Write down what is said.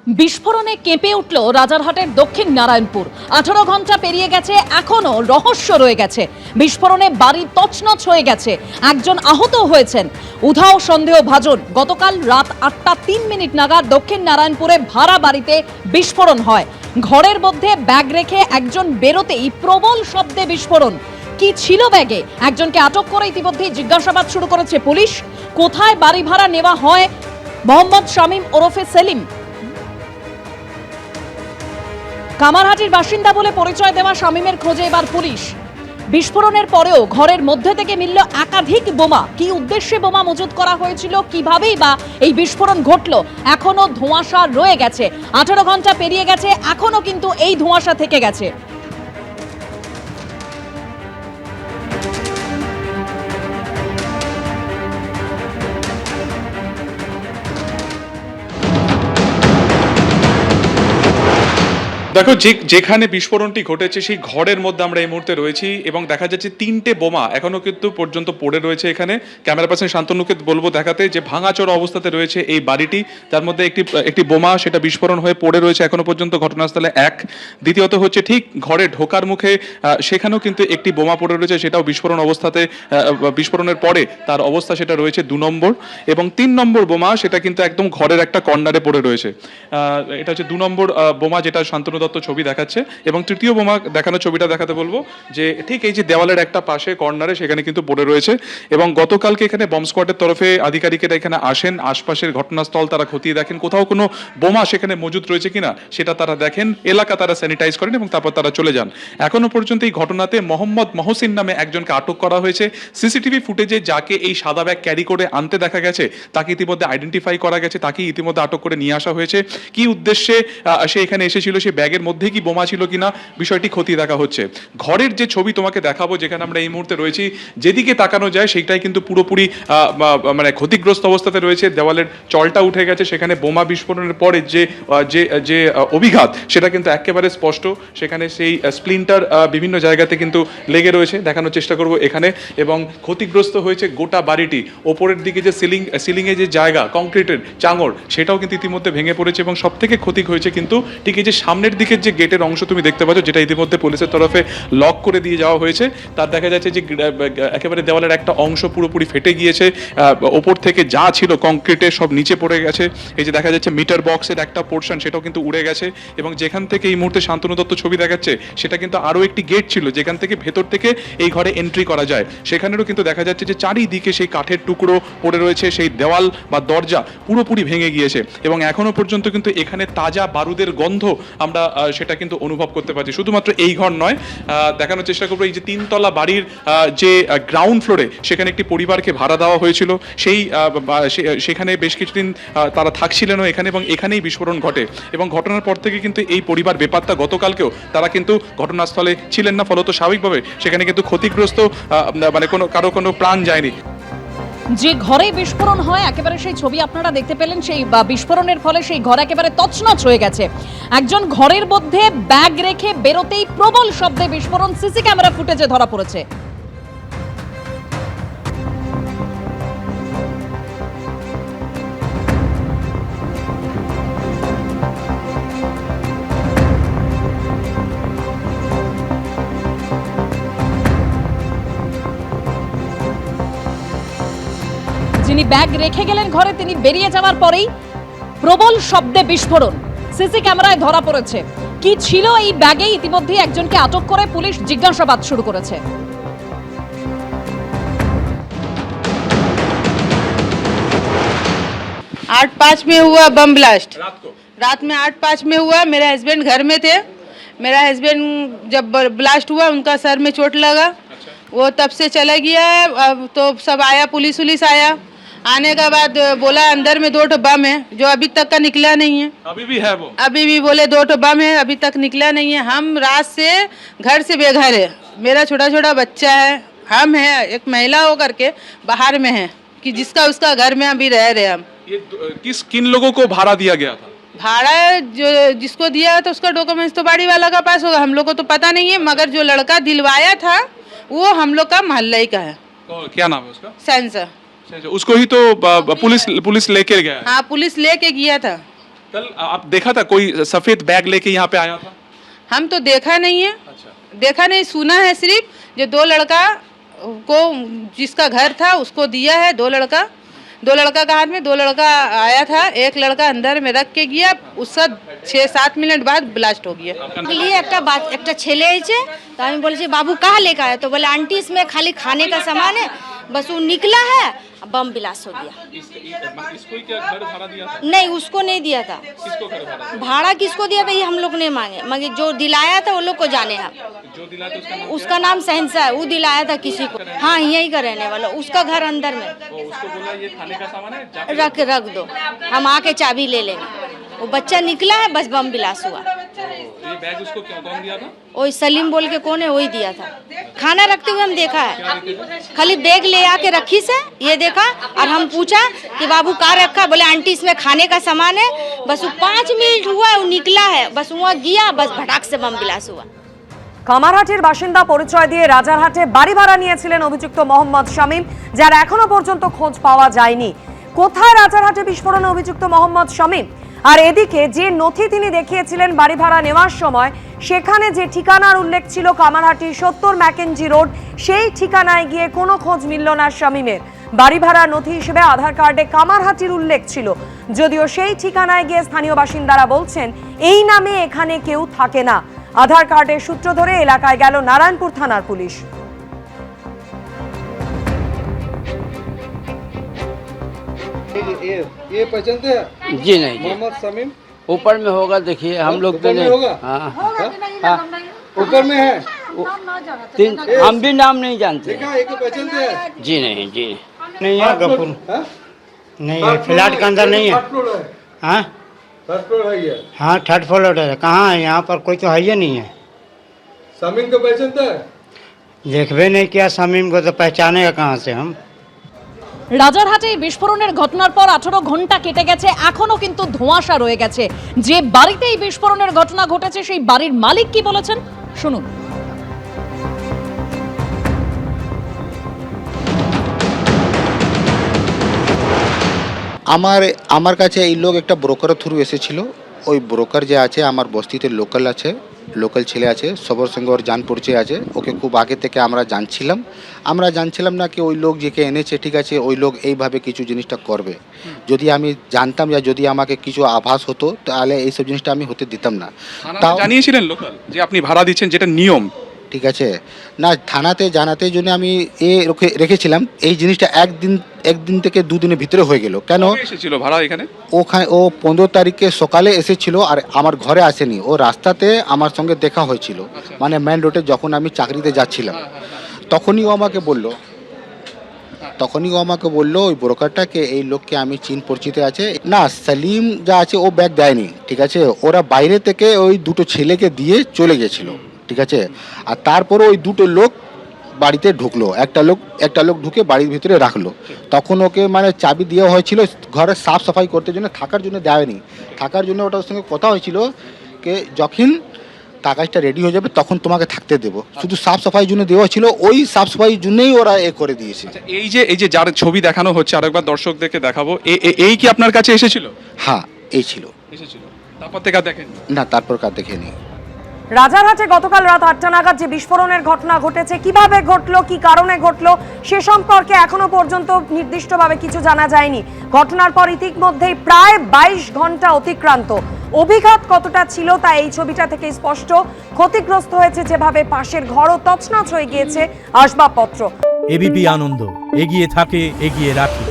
বিস্ফোরণে কেঁপে উঠল রাজারহাটের দক্ষিণ নারায়ণপুর। 18 ঘন্টা পেরিয়ে গেছে, এখনো রহস্য রয়ে গেছে। বিস্ফোরণে বাড়ি তছনছ হয়ে গেছে, একজন আহত হয়েছেন। উধাও সন্দেহভাজন গতকাল রাত 8:03 নাগাদ দক্ষিণ নারায়ণপুরে ভাড়া বাড়িতে বিস্ফোরণ হয়। ঘরের মধ্যে ব্যাগ রেখে একজন বেরোতেই প্রবল শব্দে বিস্ফোরণ। কি ছিল ব্যাগে, একজনকে আটক করে ইতিমধ্যেই জিজ্ঞাসাবাদ শুরু করেছে পুলিশ। কোথায় বাড়ি ভাড়া নেওয়া হয় মোহাম্মদ শামীম ওরফে সেলিম, কামারহাটির বাসিন্দা বলে পরিচয় দেওয়া শামীমের খোঁজে এবার পুলিশ। বিস্ফোরণের পরেও ঘরের মধ্যে থেকে মিলল একাধিক বোমা। কি উদ্দেশ্যে বোমা মজুত করা হয়েছিল, কিভাবেই বা এই বিস্ফোরণ ঘটলো, এখনো ধোঁয়াশা রয়ে গেছে। 18 ঘন্টা পেরিয়ে গেছে, এখনো কিন্তু এই ধোঁয়াশা থেকে গেছে। দেখো, যেখানে বিস্ফোরণটি ঘটেছে সেই ঘরের মধ্যে আমরা এই মুহূর্তে রয়েছি এবং দেখা যাচ্ছে 3টে বোমা এখনো কিন্তু পর্যন্ত পড়ে রয়েছে এখানে। ক্যামেরা পার্সন শান্তনুকে বলবো দেখাতে যে ভাঙাচোরা অবস্থাতে রয়েছে এই বাড়িটি, তার মধ্যে একটি বোমা সেটা বিস্ফোরণ হয়ে পড়ে রয়েছে এখনো পর্যন্ত ঘটনাস্থলে। দ্বিতীয়ত হচ্ছে ঠিক ঘরে ঢোকার মুখে সেখানেও কিন্তু একটি বোমা পড়ে রয়েছে, সেটাও বিস্ফোরণ অবস্থাতে, বিস্ফোরণের পরে তার অবস্থা সেটা রয়েছে 2 নম্বর। এবং 3 নম্বর বোমা সেটা কিন্তু একদম ঘরের একটা কর্নারে পড়ে রয়েছে। এটা হচ্ছে 2 নম্বর বোমা, যেটা শান্তনু দত্ত ছবি দেখাচ্ছে। এবং তৃতীয় বোমা দেখানো ছবিটা দেখাতে বলবো, যে ঠিক এই যে দেওয়ালের একটা পাশে কর্নারে সেখানে কিন্তু পড়ে রয়েছে। এবং গতকালকে এখানে বম্ব স্কোয়াডের তরফে আধিকারিকেরা এখানে আসেন, আশপাশের ঘটনাস্থল তারা খতিয়ে দেখেন, কোথাও কোনো বোমা সেখানে মজুদ রয়েছে কিনা সেটা তারা দেখেন, এলাকা তারা স্যানিটাইজ করেন এবং তারপর তারা চলে যান। এখনো পর্যন্ত এই ঘটনাতে মোহাম্মদ মহসিন নামে একজনকে আটক করা হয়েছে। সিসিটিভি ফুটেজে যাকে এই সাদা ব্যাগ ক্যারি করে আনতে দেখা গেছে তাকে ইতিমধ্যে আইডেন্টিফাই করা গেছে, তাকে ইতিমধ্যে আটক করে নিয়ে আসা হয়েছে। কি উদ্দেশ্যে সে এখানে এসেছিল, সে ব্যাগের মধ্যে কি বোমা ছিল কিনা বিষয়টি খতিয়ে দেখা হচ্ছে। ঘরের যে ছবি তোমাকে দেখাবো, যেখানে আমরা এই মুহূর্তে রয়েছি, যেদিকে তাকানো যায় সেইটাই কিন্তু পুরোপুরি মানে ক্ষতিগ্রস্ত অবস্থাতে রয়েছে। দেওয়ালের চলটা উঠে গেছে, সেখানে বোমা বিস্ফোরণের পরে যে অভিঘাত সেটা কিন্তু একেবারে স্পষ্ট। সেখানে সেই স্প্লিন্টার বিভিন্ন জায়গাতে কিন্তু লেগে রয়েছে, দেখানোর চেষ্টা করব এখানে। এবং ক্ষতিগ্রস্ত হয়েছে গোটা বাড়িটি। ওপরের দিকে যে সিলিংয়ে যে জায়গা কংক্রিটের চাঙড়, সেটাও কিন্তু ইতিমধ্যে ভেঙে পড়েছে। এবং সব থেকে ক্ষতি হয়েছে কিন্তু ঠিক এই যে সামনের দিকের যে গেটের অংশ তুমি দেখতে পাচ্ছ, যেটা ইতিমধ্যে পুলিশের তরফে লক করে দিয়ে যাওয়া হয়েছে, তার দেখা যাচ্ছে যে একেবারে দেওয়ালের একটা অংশ পুরোপুরি ফেটে গিয়েছে। ওপর থেকে যা ছিল কংক্রিটের সব নিচে পড়ে গেছে। এই যে দেখা যাচ্ছে মিটার বক্সের একটা পোর্শন, সেটাও কিন্তু উড়ে গেছে। এবং যেখান থেকে এই মুহূর্তে শান্তনু দত্ত ছবি দেখাচ্ছে, সেটা কিন্তু আরও একটি গেট ছিল যেখান থেকে ভেতর থেকে এই ঘরে এন্ট্রি করা যায়। সেখানেরও কিন্তু দেখা যাচ্ছে যে চারিদিকে সেই কাঠের টুকরো পড়ে রয়েছে, সেই দেওয়াল বা দরজা পুরোপুরি ভেঙে গিয়েছে। এবং এখনো পর্যন্ত কিন্তু এখানে তাজা বারুদের গন্ধ আমরা সেটা কিন্তু অনুভব করতে পারছি। শুধুমাত্র এই ঘর নয়, দেখানোর চেষ্টা করবো এই যে 3 তলা বাড়ির যে গ্রাউন্ড ফ্লোরে সেখানে একটি পরিবারকে ভাড়া দেওয়া হয়েছিল, সেখানে বেশ কিছুদিন তারা থাকছিলেনও এখানে, এবং এখানেই বিস্ফোরণ ঘটে। এবং ঘটনার পর থেকে কিন্তু এই পরিবার বেপাত্তা। গতকালকেও তারা কিন্তু ঘটনাস্থলে ছিলেন না, ফলত স্বাভাবিকভাবে সেখানে কিন্তু ক্ষতিগ্রস্ত, মানে কারো কোনো প্রাণ যায়নি। যে ঘরে বিস্ফোরণ হয় একেবারে সেই ছবি আপনারা দেখতে পেলেন। সেই বিস্ফোরণের ফলে সেই ঘর একেবারে তছনছ হয়ে গেছে। একজন ঘরের মধ্যে ব্যাগ রেখে বেরোতেই প্রবল শব্দে বিস্ফোরণ, সিসি ক্যামেরা ফুটেজে ধরা পড়েছে। যিনি ব্যাগ রেখে গেলেন ঘরে, তিনি বেরিয়ে যাওয়ার পরেই প্রবল শব্দে বিস্ফোরণ সিসি ক্যামেরায় ধরা পড়েছে। কি ছিল এই ব্যাগে, ইতিমধ্যেই একজনকে আটক করে পুলিশ জিজ্ঞাসাবাদ শুরু করেছে। 8:05 में हुआ बम ब्लास्ट। रात में 8:05 में हुआ। मेरे हस्बैंड घर में थे। मेरा हस्बैंड जब ब्लास्ट हुआ उनका सर में चोट लगा। वो तब से चला गया है। अब तो सब आया, पुलिस आया। आने के बाद बोला अंदर में 2 बम है, जो अभी तक का निकला नहीं है। अभी भी है वो? अभी भी बोले 2 बम है, अभी तक निकला नहीं है। हम रात से घर से बेघर है। मेरा छोटा छोटा बच्चा है, हम है, एक महिला हो करके बाहर में है, कि जिसका उसका घर में अभी रह रहे हम। ये किन लोगों को भाड़ा दिया गया था? भाड़ा जो जिसको दिया तो उसका डॉक्यूमेंट्स तो बाड़ी वाला का पास होगा, हम लोग को तो पता नहीं है। मगर जो लड़का दिलवाया था वो हम लोग का मोहल्ला ही का है। क्या नाम है उसका? सेंसर। उसको ही तो पुलिस लेके गया है। हाँ, पुलिस लेके गया था। कल आप देखा था कोई सफेद बैग लेके यहाँ पे आया था? हम तो देखा नहीं है, देखा नहीं, सुना है सिर्फ जो 2 लड़का को जिसका घर था उसको दिया है, 2 लड़का का हाथ में 2 लड़का आया था, एक लड़का अंदर में रख के गया, उसका 6-7 मिनट बाद ब्लास्ट हो गया। लिए একটা ছেলে এসেছে তো আমি বলেছি বাবু কাহা লেकर आया तो बोले आंटी इसमें खाली खाने का सामान है बस वो निकला है बम ब्लास्ट हो गया। इसको ही क्या घर भाड़ा दिया था? नहीं उसको नहीं दिया था, किसको घर भाड़ा? भाड़ा किसको दिया था ये हम लोग ने मांगे, मगर जो दिलाया था वो लोग को जाने हैं। जो दिला था उसका नाम सहनसा है, वो दिलाया था किसी को, हाँ यहीं का रहने वाला, उसका घर अंदर में। उसको बोला ये खाने का सामान है, रख दो, हम आके चाबी ले लेंगे। वो बच्चा निकला है बस बम ब्लास्ट हुआ। ये बैग उसको कौन दिया था? वही सलीम बोल के कौन है वही दिया था। खाना रखते हुए हम देखा है, खाली बैग ले आके रखी से ये देखा और हम पूछा कि बाबू का रखा, बोले आंटी इसमें खाने का सामान है, बस वो 5 मिनट हुआ वो निकला है, बस वहाँ गया बस भटाक से बम ब्लास्ट हुआ। কামারহাটির বাসিন্দা পরিচয় দিয়ে রাজারহাটে বাড়ি ভাড়া নিয়েছিলেন অভিযুক্ত মোহাম্মদ শামীম, যার এখনো পর্যন্ত খোঁজ পাওয়া যায়নি। কোথায় রাজারহাটে বিস্ফোরণে অভিযুক্ত মোহাম্মদ শামীম? আর এদিকে যে নথি তিনি দেখিয়েছিলেন বাড়ি ভাড়া নেওয়ার সময়, সেখানে যে ঠিকানার উল্লেখ ছিল কামারহাটি 70 ম্যাকেঞ্জি রোড, সেই ঠিকানায় গিয়ে কোনো খোঁজ মিলল না শামীমের। বাড়ি ভাড়া নথি হিসেবে আধার কার্ডে কামারহাটির উল্লেখ ছিল, যদিও সেই ঠিকানায় গিয়ে স্থানীয় বাসিন্দারা বলছেন এই নামে এখানে কেউ থাকে না। আধার কার্ডের সূত্র ধরে এলাকায় গেল নারায়ণপুর থানার পুলিশ। ये पहचानते हैं? जी नहीं जी, मोहम्मद शमीम ऊपर में होगा देखिए, हम लोग तो ऊपर में नहीं। होगा? हाँ ऊपर में है, तीन, हम भी नाम नहीं जानते। देखा एक पहचानते हैं? जी नहीं जी, नहीं है गफूर, हाँ? नहीं है फ्लैट के अंदर नहीं है। थर्ड फ्लोर है, हाँ थर्ड फ्लोर है ये। हाँ थर्ड फ्लोर है, कहाँ है यहाँ पर कोई तो है ही नहीं है। शमीम को पहचानता है? देखबे नहीं किया शमीम को तो पहचानेगा कहाँ से हम। রাজারহাটে এই বিস্ফোরণের ঘটনার পর 18 ঘন্টা কেটে গেছে, এখনো কিন্তু ধোঁয়াশা রয়ে গেছে। যে বাড়িতে এই বিস্ফোরণের ঘটনা ঘটেছে সেই বাড়ির মালিক কি বলেছেন শুনুন। আমার কাছে এই লোক একটা ব্রোকারের থ্রু এসেছিল। ওই ব্রোকার যে আছে আমার বস্তিতে লোকাল ছেলে আছে, সবার সঙ্গে ওর জান পরিচয় আছে। ওকে খুব আগে থেকে আমরা জানছিলাম না কি ওই লোক যেকে এনেছে, ঠিক আছে, ওই লোক এইভাবে কিছু জিনিসটা করবে। যদি আমি জানতাম বা যদি আমাকে কিছু আভাস হতো তাহলে এইসব জিনিসটা আমি হতে দিতাম না। তাও জানিয়েছিলেন লোকাল যে আপনি ভাড়া দিচ্ছেন, যেটা নিয়ম, ঠিক আছে না, থানাতে জানাতে জন্য আমি রেখেছিলাম। এই জিনিসটা একদিন থেকে 2 দিনের ভিতরে হয়ে গেল। কেন এসেছিল ভাড়া এখানে? ওখানে ও 15 তারিখে সকালে এসেছিল আর আমার ঘরে আসেনি। ও রাস্তাতে আমার সঙ্গে দেখা হয়েছিল, মানে মেন রোডে যখন আমি চাকরিতে যাচ্ছিলাম। তখনই ও আমাকে বললো ওই ব্রোকারটাকে এই লোককে আমি চিন পরিচিত আছে না, সেলিম যা আছে ও ব্যাগ দেয়নি, ঠিক আছে। ওরা বাইরে থেকে ওই 2টো ছেলেকে দিয়ে চলে গেছিল, ঠিক আছে। আর তারপরে ওই 2টো লোক বাড়িতে ঢুকলো, একটা লোক ঢুকে বাড়ির ভিতরে রাখলো। তখন ওকে মানে চাবি দেওয়া হয়েছিল ঘরে সাফ সাফাই করতে জন্য, থাকার জন্য দেয়নি। থাকার জন্য ওটার সঙ্গে কথা হয়েছিল যে যখন কাগজটা রেডি হয়ে যাবে তখন তোমাকে থাকতে দেবো, শুধু সাফ সাফাইয়ের জন্য দেওয়া ছিল। ওই সাফ সাফাইয়ের জন্যই ওরা করে দিয়েছে। এই যে যার ছবি দেখানো হচ্ছে, আরেকবার দর্শকদেরকে দেখাবো, এই কি আপনার কাছে এসেছিল? হ্যাঁ এই ছিল। তারপর থেকে দেখেন না, তারপর কার দেখেনি। রাজারহাটে গতকাল রাত 8টা নাগাদ যে বিস্ফোরণের ঘটনা ঘটেছে, কিভাবে ঘটলো, কি কারণে ঘটলো, সে সম্পর্কে এখনো পর্যন্ত নির্দিষ্টভাবে কিছু জানা যায়নি। ঘটনার পর ইতিমধ্যেই প্রায় 22 ঘন্টা অতিক্রান্ত। অভিঘাত কতটা ছিল তা এই ছবিটা থেকে স্পষ্ট। ক্ষতিগ্রস্ত হয়েছে যেভাবে পাশের ঘরও তছনছ হয়ে গিয়েছে আসবাবপত্র। এবিপি আনন্দ, এগিয়ে থাকে, এগিয়ে রাখে।